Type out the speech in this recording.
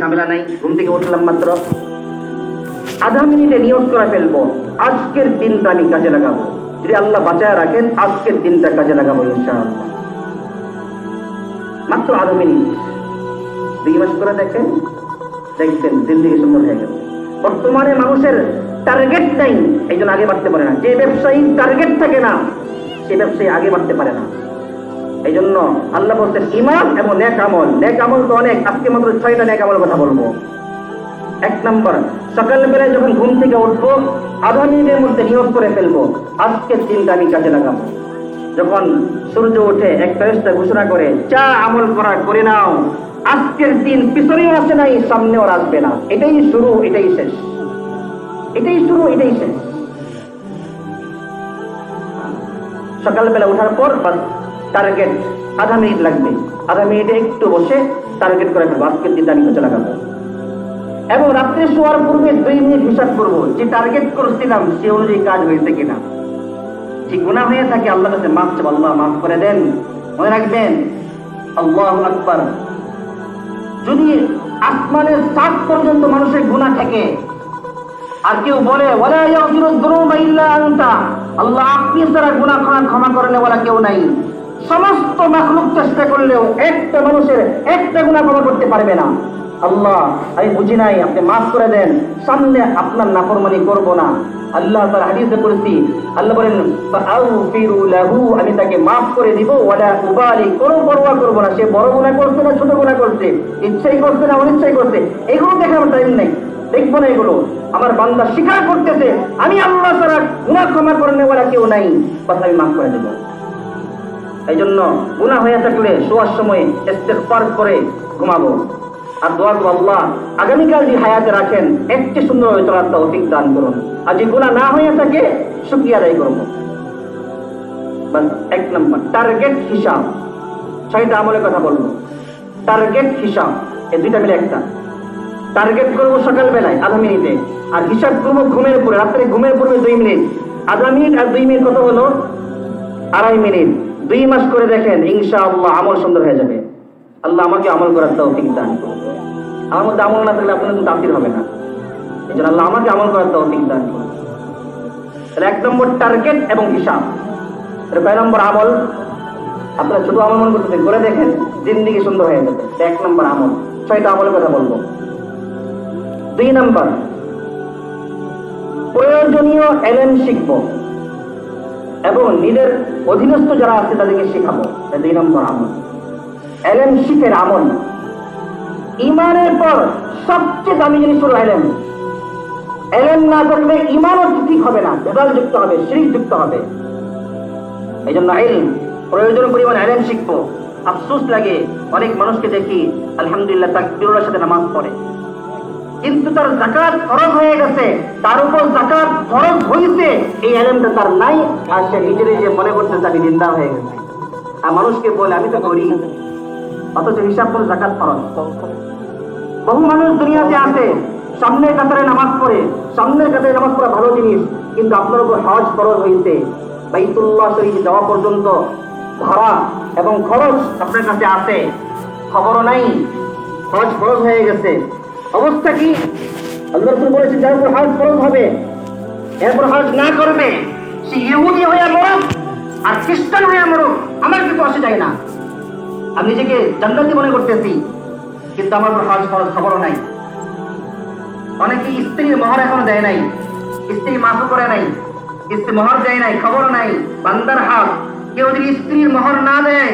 ঝামেলা নাই, ঘুম থেকে উঠলাম মাত্র, আধা মিনিটে নিয়োগ করে ফেলবো আজকের দিনটা আমি কাজে লাগাবো, যদি আল্লাহ বাঁচায় রাখেন আজকের দিনটা কাজে লাগাবো ইনশাআল্লাহ। মাত্র আধা মিনিট 2 মাস করে দেখেন, দেখবেন জিন্দেগি সুন্দর হয়ে গেল। বর্তমানে মানুষের টার্গেট নাই, এই জন্য আগে বাড়তে পারে না। যে ব্যবসায়ী টার্গেট থাকে না, সে ব্যবসায়ী আগে বাড়তে পারে না। এই জন্য আল্লাহ বলছেন ঈমান এবং নেক আমল। নেক আমল তো অনেক, আজকে মাত্র 6টা নেক আমলের কথা বলবো। 1 নম্বর, সকালবেলায় যখন ঘুম থেকে উঠবো আধা মিনিটের মধ্যে নিয়োগ করে ফেলবো আজকের দিনটা আমি কাজে লাগাবো। যখন সূর্য ওঠে এক ফেরেশতা ঘোষণা করে যা আমল করা করে নাও, আজকের দিন পিছনেও আসে নাই, সামনেও আসবে না, এটাই শুরু, এটাই শেষ, এটাই শুরু, এটাই শেষ। সকালবেলা ওঠার পর বাস টার্গেট, আধা মিনিট লাগবে, আধা মিনিটে একটু বসে টার্গেট করে ফেলবো আজকের দিনটা আমি কাজে লাগাবো। এবং রাত্রে শোয়ার পূর্বে 2 মিনিট হিসাব করবো যে টার্গেট করছিলাম সে অনুযায়ী কাজ হয়েছে কিনা। যে গুনাহ হয়ে থাকে আল্লাহর কাছে মাফ চাও, আল্লাহ মাফ করে দেন। মনে রাখবেন আল্লাহু আকবার, যদি আসমানের ছাদ পর্যন্ত মানুষের গুনাহ থাকে আর কেউ বলে ওয়ালা ইয়াগফিরুয যুনুবা ইল্লা আনতা, আল্লাহ আপনি ছাড়া গুনাহ ক্ষমা করে নেওয়ালা কেউ নাই, সমস্ত মাখলুক চেষ্টা করলেও একটা মানুষের একটা গুনাহ ক্ষমা করতে পারবে না। আল্লাহ আমি বুঝি নাই, আপনি মাফ করে দেন, সামনে আপনার নাফরমানি করব না। আল্লাহ তাআলা হাদিসে বলেছি, আল্লাহ বলেন ফাআগফিরু লাহু, আমি তাকে মাফ করে দিব, ওয়ালা উবালি, কোনো পরোয়া করব না সে বড় গুনাহ করছে না ছোট গুনাহ করছে, ইচ্ছাই করছে না অনিচ্ছাই করছে, এগুলো দেখার টাইম নাই, দেখবো না এগুলো। আমার বান্দা স্বীকার করতেছে আমি আল্লাহ ছাড়া গুনাহ ক্ষমা করে নেওয়ালা কেউ নাই, বাস আমি মাফ করে দেব। এই জন্য গুনাহ হয়ে থাকলে শোয়ার সময় ইস্তিগফার করে ঘুমাবো আর দোয়া করব আল্লাহ আগামীকাল যে হায়াতে রাখেন একটি সুন্দরভাবে চলার তৌফিক দান করুন, আর যে গুনাহ না হয়ে থাকে শুকরিয়া আদায় করব। বাস 1 নম্বর টার্গেট হিসাব। 6টা আমলের কথা বলবো। টার্গেট হিসাব, এই দুইটা মিলে একটা। টার্গেট করবো সকালবেলায় আধা মিনিটে, আর হিসাব করবো ঘুমের পরে, রাত্রে ঘুমের পূর্বে 2 মিনিট। আধা মিনিট আর 2 মিনিট কত হলো? 2.5 মিনিট। 2 মাস করে দেখেন ইনশাআল্লাহ আমল সুন্দর হয়ে যাবে। আল্লাহ আমাকে আমল করার তৌফিক দান করুন। আমার মধ্যে আমল না থাকলে আপনার তাসির হবে না, এই জন্য আল্লাহ আমাকে আমল করার তৌফিক দান করুন। 1 নম্বর টার্গেট এবং হিসাব। 2 নম্বর আমল, আপনারা ছোট আমল মনে করতেছেন, করে দেখেন জিন্দেগি সুন্দর হয়ে যাবে। 1 নম্বর আমল। 6টা আমলের কথা বলবো। 2 নম্বর প্রয়োজনীয় এলেম শিখবো এবং নিজের অধীনস্থ যারা আছে তাদেরকে শেখাবো। 2 নম্বর আমল এলেম শিখের আমল। ইমানের পর সবচেয়ে দামি জিনিস হলো এলেম। এলেম না করলে ইমানও ঠিক হবে না, ভেজাল যুক্ত হবে, শিরক যুক্ত হবে। এই জন্য ইলম, প্রয়োজন পরিমাণ এলেম শিখবো। আফসোস লাগে অনেক মানুষকে দেখি আলহামদুলিল্লাহ তাকবীরের সাথে নামাজ পড়ে, কিন্তু তার যাকাত ফরজ হয়ে গেছে, তার উপর যাকাত ফরজ হয়েছে, এই এলেমটা তার নাই, আর সে নিজে মনে করতেছে আমি জিন্দা হয়ে গেছে। আর মানুষকে বলে আমি তো করি, অথচ হিসাব করে যাকাত ফরজ। বহু মানুষ দুনিয়াতে আছে সামনের কাতারে নামাজ পড়ে, সামনের কাতারে নামাজ পড়া ভালো জিনিস, কিন্তু আপনার উপর হজ ফরজ হয়েছে, বাইতুল্লাহ শরীফ যাওয়া পর্যন্ত ভাড়া এবং খরচ আপনার কাছে আছে, খবরও নাই, হজ ফরজ হয়ে গেছে। অবস্থা কি? আল্লাহ রাসূল বলেছেন যার উপর হজ ফরজ হবে এরপর হজ না করবে সে ইহুদি হয়ে মরুক আর খ্রিস্টান হয়ে মরুক, আমার কিছু আসে যায় না। আমি নিজেকে জান্নাতি মনে করতেছি, কিন্তু আমার উপর হজ ফরজ খবরও নাই। অনেকে স্ত্রীর মোহর এখনো দেয় নাই, স্ত্রী মাফ করে নাই, স্ত্রী মোহর দেয় নাই, খবর নাই। বান্দার হক, কেউ যদি স্ত্রীর মোহর না দেয়